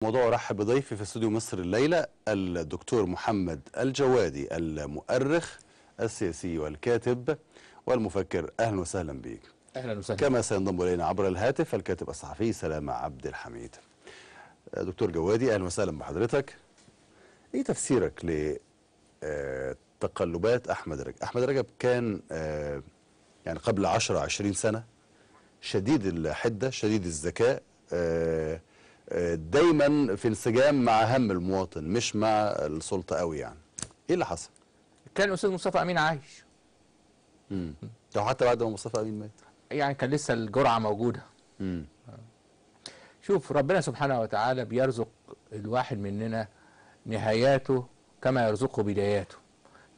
موضوع أرحب بضيفي في استوديو مصر الليلة الدكتور محمد الجوادي، المؤرخ السياسي والكاتب والمفكر. أهلا وسهلا بك. اهلا وسهلا. كما سينضم إلينا عبر الهاتف الكاتب الصحفي سلامة عبد الحميد. دكتور جوادي، أهلا وسهلا بحضرتك. إيه تفسيرك لتقلبات أحمد رجب؟ أحمد رجب كان يعني قبل 10-20 سنة شديد الحدة، شديد الذكاء، دايما في انسجام مع هم المواطن مش مع السلطه قوي. يعني ايه اللي حصل؟ كان الاستاذ مصطفى امين عايش. لو حتى بعد ما مصطفى امين مات يعني كان لسه الجرعه موجوده. شوف، ربنا سبحانه وتعالى بيرزق الواحد مننا نهاياته كما يرزقه بداياته.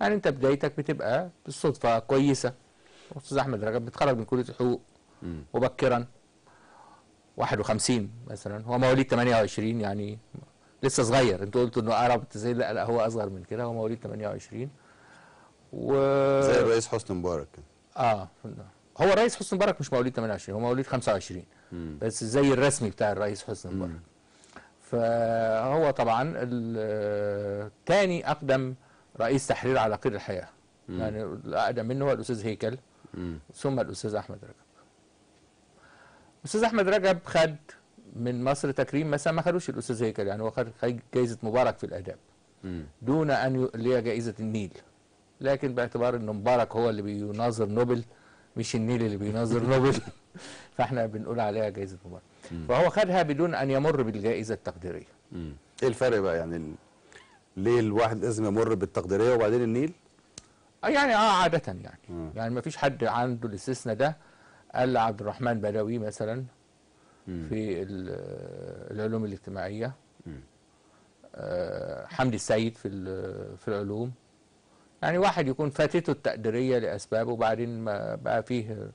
يعني انت بدايتك بتبقى بالصدفه كويسه. الاستاذ احمد رجب بيتخرج من كليه الحقوق مبكرا 51 مثلا، هو مواليد 28، يعني لسه صغير. انتوا قلتوا انه قرب التسعين، لا هو اصغر من كده، هو مواليد 28 زي الرئيس حسني مبارك. هو الرئيس حسني مبارك مش مواليد 28، هو مواليد 25 بس زي الرسمي بتاع الرئيس حسني مبارك. فهو طبعا تاني اقدم رئيس تحرير على قيد الحياه. يعني الاقدم منه هو الاستاذ هيكل، ثم الاستاذ احمد رجب. الاستاذ احمد رجب خد من مصر تكريم مثلا ما خدوش الاستاذ هيكل. يعني هو خد جائزه مبارك في الاداب دون ان اللي هي جائزه النيل، لكن باعتبار ان مبارك هو اللي بيناظر نوبل مش النيل اللي بيناظر نوبل فاحنا بنقول عليها جائزه مبارك. فهو خدها بدون ان يمر بالجائزه التقديريه. ايه الفرق بقى؟ يعني ليه الواحد لازم يمر بالتقديريه وبعدين النيل؟ يعني عاده يعني ما فيش حد عنده الاستثناء ده الا عبد الرحمن بدوي مثلا في العلوم الاجتماعيه، حمدي السيد في العلوم. يعني واحد يكون فاتته التقديريه لاسباب وبعدين ما بقى فيه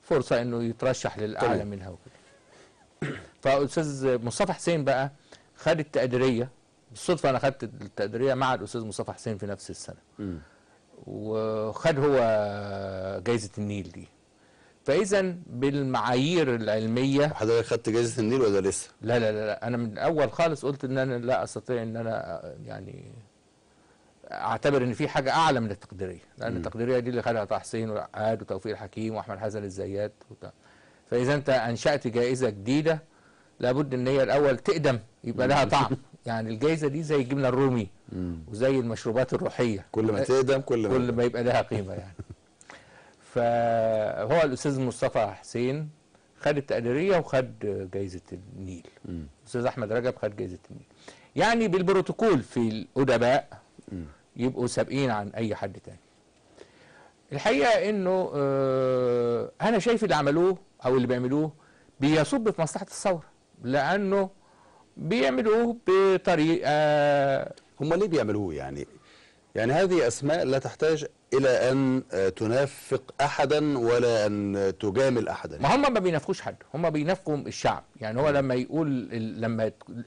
فرصه انه يترشح للاعلى منها وكده. فالاستاذ مصطفى حسين بقى خد التقديريه بالصدفه. انا خدت التقديريه مع الاستاذ مصطفى حسين في نفس السنه. وخد هو جائزه النيل دي. فاذا بالمعايير العلميه. وحضرتك خدت جائزه النيل ولا لسه؟ لا لا لا، انا من الاول خالص قلت ان انا لا استطيع ان انا يعني اعتبر ان في حاجه اعلى من التقديريه، لان التقديريه دي اللي خدها طه حسين وعاد وتوفيق الحكيم واحمد حسن الزيات فاذا انت انشات جائزه جديده لابد ان هي الاول تقدم يبقى لها طعم. يعني الجائزه دي زي الجبنه الرومي وزي المشروبات الروحيه، كل ما تقدم كل ما يبقى لها قيمه يعني. فهو الاستاذ مصطفى حسين خد التقديريه وخد جائزه النيل. الاستاذ احمد رجب خد جائزه النيل. يعني بالبروتوكول في الادباء يبقوا سابقين عن اي حد تاني. الحقيقه انه انا شايف اللي عملوه او اللي بيعملوه بيصب في مصلحه الثوره، لانه بيعملوه بطريقه. هم ليه بيعملوه؟ يعني هذه اسماء لا تحتاج الى ان تنافق احدا ولا ان تجامل احدا. ما هم ما بينافقوش حد، هم بينافقوا الشعب. يعني هو لما يقول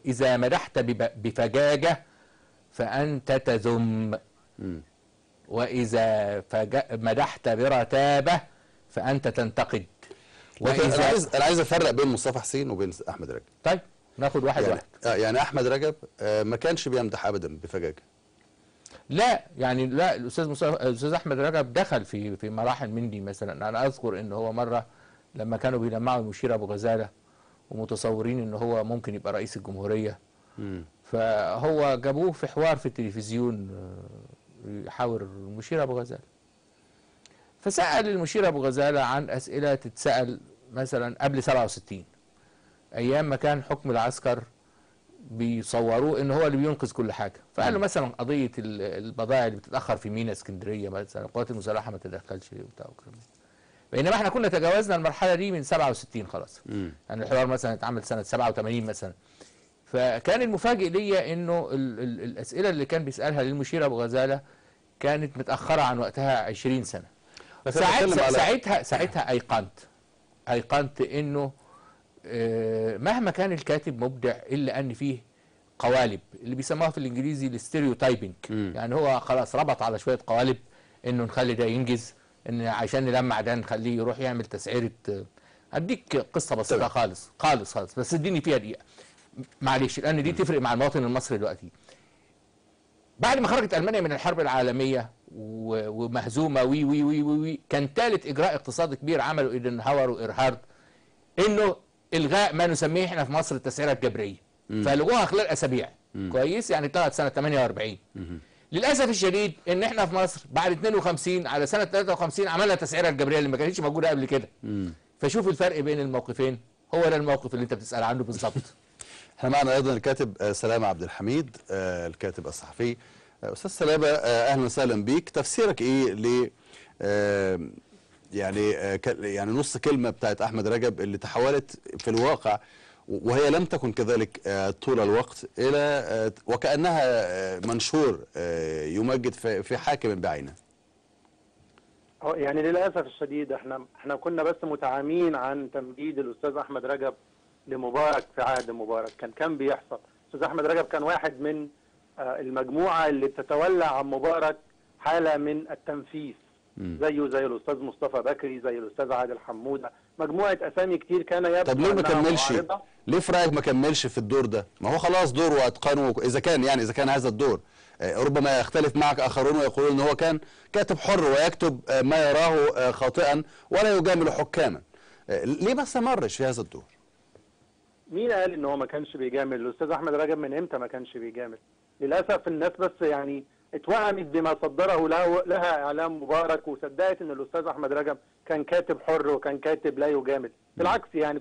اذا مدحت بفجاجه فانت تذم، واذا مدحت برتابه فانت تنتقد. انا عايز افرق بين مصطفى حسين وبين احمد رجب. طيب ناخد واحد واحد. يعني احمد رجب ما كانش بيمدح ابدا بفجاجه. لا يعني لا، الاستاذ احمد رجب دخل في مراحل من دي. مثلا انا اذكر ان هو مره لما كانوا بيلمعوا المشير ابو غزاله ومتصورين ان هو ممكن يبقى رئيس الجمهوريه، فهو جابوه في حوار في التلفزيون يحاور المشير ابو غزاله. فسال المشير ابو غزاله عن اسئله تتسال مثلا قبل 67 ايام ما كان حكم العسكر بيصوروه ان هو اللي بينقذ كل حاجه. فقال له مثلا قضيه البضائع اللي بتتاخر في ميناء اسكندريه مثلا القوات المسلحه ما تتدخلش وبتاع وكده. بينما احنا كنا تجاوزنا المرحله دي من 67 خلاص. يعني الحوار مثلا اتعمل سنه 87 مثلا. فكان المفاجئ ليا انه الاسئله اللي كان بيسالها للمشير ابو غزاله كانت متاخره عن وقتها 20 سنه. ساعتها ايقنت انه مهما كان الكاتب مبدع الا ان فيه قوالب اللي بيسموها في الانجليزي الستيريوتايبنج. يعني هو خلاص ربط على شويه قوالب انه نخلي ده ينجز، ان عشان نلمع ده نخليه يروح يعمل تسعيره. اديك قصه بسيطه خالص بس اديني فيها دقيقه. معلش لان دي تفرق مع المواطن المصري دلوقتي. بعد ما خرجت المانيا من الحرب العالميه ومهزومه وي وي وي وي كان ثالث اجراء اقتصادي كبير عمله ايزنهاور وايرهارد انه الغاء ما نسميه احنا في مصر التسعيره الجبريه. فلغوها خلال اسابيع. كويس، يعني طلعت سنه 48. للاسف الشديد ان احنا في مصر بعد 52 على سنه 53 عملنا التسعيره الجبريه اللي ما كانتش موجوده قبل كده. فشوف الفرق بين الموقفين، هو ده الموقف اللي انت بتسال عنه بالظبط. احنا معنا ايضا الكاتب سلامه عبد الحميد، الكاتب الصحفي. استاذ سلامه، اهلا وسهلا بيك. تفسيرك ايه ل يعني نص كلمه بتاعت احمد رجب اللي تحولت في الواقع وهي لم تكن كذلك طول الوقت الى وكانها منشور يمجد في حاكم بعينه؟ يعني للاسف الشديد احنا كنا بس متعامين عن تمجيد الاستاذ احمد رجب لمبارك في عهد مبارك. كان بيحصل الاستاذ احمد رجب كان واحد من المجموعه اللي بتتولى عن مبارك حاله من التنفيذ، زيه زي الاستاذ مصطفى بكري، زي الاستاذ عادل حموده، مجموعه اسامي كتير كان يبدو. طب ليه ما كملش؟ ليه في رايك ما كملش في الدور ده؟ ما هو خلاص دور واتقنه، اذا كان هذا الدور. ربما يختلف معك اخرون ويقولون ان هو كان كاتب حر ويكتب ما يراه خاطئا ولا يجامل حكاما. ليه ما استمرش في هذا الدور؟ مين قال ان هو ما كانش بيجامل؟ الاستاذ احمد رجب من امتى ما كانش بيجامل؟ للاسف الناس بس يعني اتوهمت بما صدره لها اعلام مبارك وصدقت ان الاستاذ احمد رجب كان كاتب حر وكان كاتب لا يجامل. بالعكس، يعني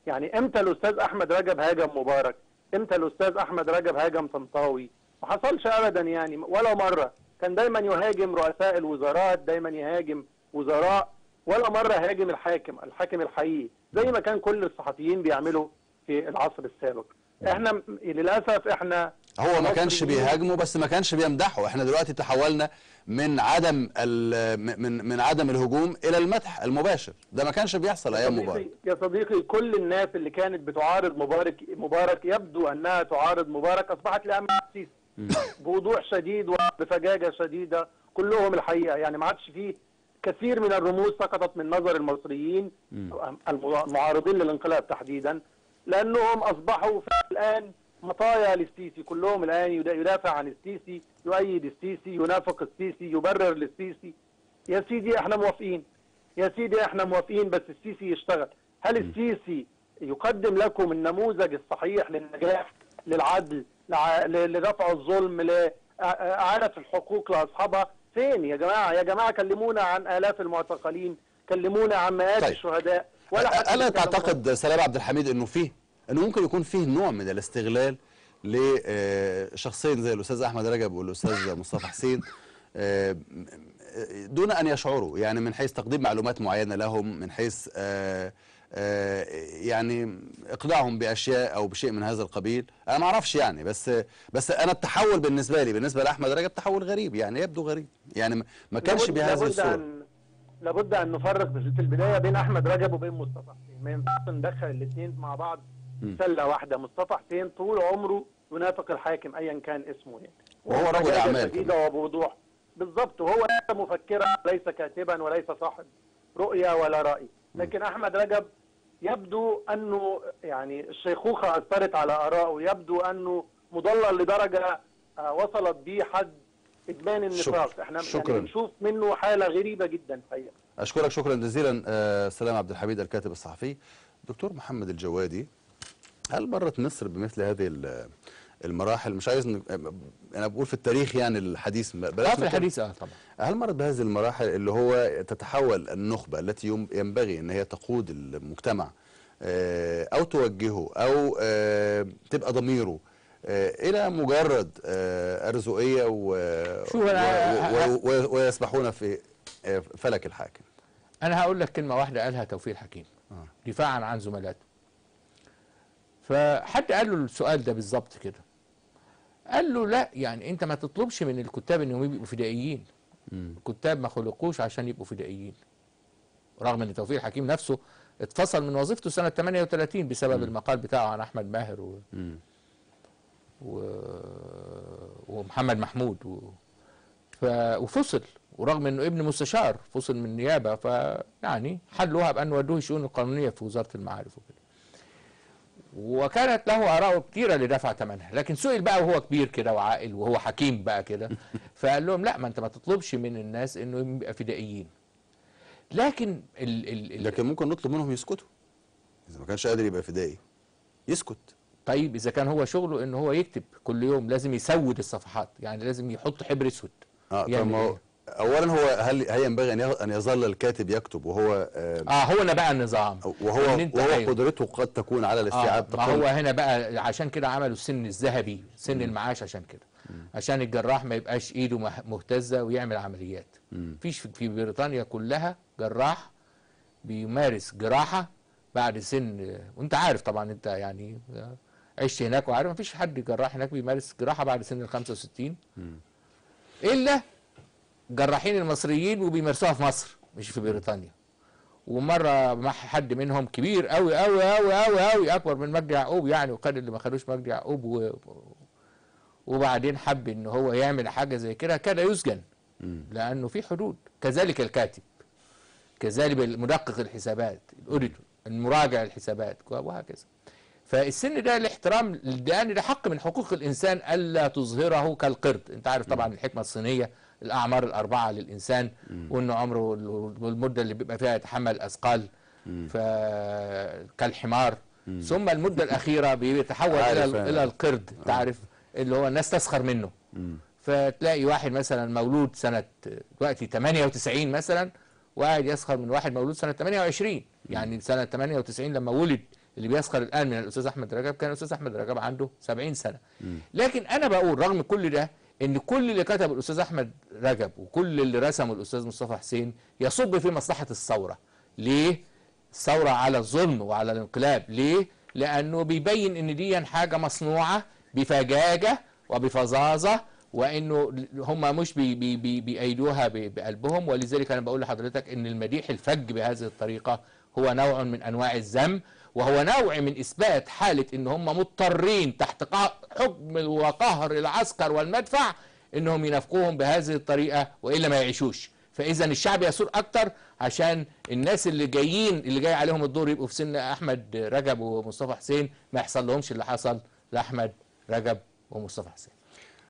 يعني امتى الاستاذ احمد رجب هاجم مبارك؟ امتى الاستاذ احمد رجب هاجم طنطاوي؟ ما حصلش ابدا يعني ولا مره. كان دايما يهاجم رؤساء الوزارات، دايما يهاجم وزراء، ولا مره هاجم الحاكم الحقيقي زي ما كان كل الصحفيين بيعملوا في العصر السابق. احنا للاسف هو ما كانش بيهاجمه بس ما كانش بيمدحه. احنا دلوقتي تحولنا من عدم الهجوم الى المدح المباشر. ده ما كانش بيحصل ايام مبارك. يا صديقي، كل الناس اللي كانت بتعارض مبارك يبدو انها تعارض مبارك اصبحت لها السيسي بوضوح شديد وبفجاجه شديده. كلهم الحقيقه يعني ما عادش فيه كثير من الرموز سقطت من نظر المصريين المعارضين للانقلاب تحديدا، لانهم اصبحوا الان مطايا للسيسي. كلهم الان يدافع عن السيسي، يؤيد السيسي، ينافق السيسي، يبرر للسيسي. يا سيدي احنا موافقين، يا سيدي احنا موافقين، بس السيسي يشتغل. هل السيسي يقدم لكم النموذج الصحيح للنجاح، للعدل، لرفع الظلم، لإعادة الحقوق لأصحابها؟ فين يا جماعة؟ يا جماعة كلمونا عن آلاف المعتقلين، كلمونا عن مئات الشهداء. ألا تعتقد سلام عبد الحميد انه ممكن يكون فيه نوع من الاستغلال لشخصين زي الاستاذ احمد رجب والاستاذ مصطفى حسين دون ان يشعروا، يعني من حيث تقديم معلومات معينه لهم، من حيث يعني اقناعهم باشياء او بشيء من هذا القبيل؟ انا ما اعرفش يعني، بس انا التحول بالنسبه لاحمد رجب تحول غريب، يعني يبدو غريب، يعني ما كانش بهذه الصوره. لابد ان نفرق في البدايه بين احمد رجب وبين مصطفى حسين. ما ينفعش ندخل الاثنين مع بعض سله واحده. مصطفى حسين طول عمره ينافق الحاكم ايا كان اسمه يعني، وهو رجل اعمال جديده وبوضوح بالظبط، وهو ليس مفكرا ليس كاتبا وليس صاحب رؤيه ولا راي. لكن احمد رجب يبدو انه يعني الشيخوخه اثرت على ارائه، يبدو انه مضلل لدرجه وصلت به حد ادمان النفاق. احنا يعني نشوف منه حاله غريبه جدا الحقيقه. اشكرك شكرا جزيلا سلام عبد الحميد الكاتب الصحفي. دكتور محمد الجوادي، هل مرت مصر بمثل هذه المراحل؟ مش عايز انا بقول في التاريخ يعني الحديث، بلاش في الحديث طبعا. هل مرت بهذه المراحل اللي هو تتحول النخبه التي ينبغي ان هي تقود المجتمع او توجهه او تبقى ضميره الى مجرد ارزقيه ويسبحون في فلك الحاكم؟ انا هقول لك كلمه واحده قالها توفيق الحكيم دفاعا عن زملاته. فحد قال له السؤال ده بالظبط كده، قال له لا، يعني انت ما تطلبش من الكتاب انهم يبقوا فدائيين. الكتاب ما خلقوش عشان يبقوا فدائيين، رغم ان توفيق الحكيم نفسه اتفصل من وظيفته سنه 38 بسبب المقال بتاعه عن احمد ماهر ومحمد محمود وفصل، ورغم انه ابن مستشار فصل من النيابه، فيعني حلوها بان ودوه الشؤون القانونيه في وزاره المعارف وكده. وكانت له آراء كتيرة لدفع ثمنها، لكن سئل بقى وهو كبير كده وعاقل وهو حكيم بقى كده فقال لهم لا، ما انت ما تطلبش من الناس انه يبقى فدائيين. لكن لكن ممكن نطلب منهم يسكتوا اذا ما كانش قادر يبقى فدائي، يسكت. طيب اذا كان هو شغله ان هو يكتب كل يوم لازم يسود الصفحات، يعني لازم يحط حبر اسود. طب ما اولا هو هل ينبغي ان يظل الكاتب يكتب وهو هو هنا بقى النظام، وهو قدرته قد تكون على الاستيعاب ما هو هنا بقى عشان كده عملوا السن الذهبي، سن المعاش، عشان كده عشان الجراح ما يبقاش ايده مهتزه ويعمل عمليات. مفيش في بريطانيا كلها جراح بيمارس جراحه بعد سن، وانت عارف طبعا، انت يعني عشت هناك وعارف مفيش حد جراح هناك بيمارس جراحه بعد سن ال 65 الا جراحين المصريين وبيمارسوها في مصر مش في بريطانيا. ومره مع حد منهم كبير قوي قوي قوي قوي قوي اكبر من مجدي يعقوب يعني، وكان اللي ما خدوش مجدي يعقوب وبعدين حب ان هو يعمل حاجه زي كده كان يسجن لانه في حدود. كذلك الكاتب، كذلك مدقق الحسابات، الاوديتور، المراجع الحسابات، وهكذا. فالسن ده الاحترام، لان ده حق من حقوق الانسان الا تظهره كالقرد. انت عارف طبعا الحكمه الصينيه الاعمار الاربعه للانسان، وان عمره والمده اللي بيبقى فيها يتحمل اثقال كالحمار، ثم المده الاخيره بيتحول الى القرد. انت عارف اللي هو الناس تسخر منه. فتلاقي واحد مثلا مولود سنه دلوقتي 98 مثلا وقاعد يسخر من واحد مولود سنه 28. يعني سنه 98 لما ولد اللي بيسخر الان من الاستاذ احمد رجب كان الاستاذ احمد رجب عنده 70 سنه. لكن انا بقول رغم كل ده ان كل اللي كتبه الاستاذ احمد رجب وكل اللي رسمه الاستاذ مصطفى حسين يصب في مصلحه الثوره. ليه؟ الثوره على الظلم وعلى الانقلاب. ليه؟ لانه بيبين ان دي حاجه مصنوعه بفجاجه وبفظاظه، وانه هم مش بيأيدوها بقلبهم. ولذلك انا بقول لحضرتك ان المديح الفج بهذه الطريقه هو نوع من انواع الذم، وهو نوع من اثبات حاله ان هم مضطرين تحت حكم وقهر العسكر والمدفع انهم ينافقوهم بهذه الطريقه والا ما يعيشوش. فاذا الشعب يثور اكتر عشان الناس اللي جاي عليهم الدور يبقوا في سن احمد رجب ومصطفى حسين ما يحصل لهمش اللي حصل لاحمد رجب ومصطفى حسين.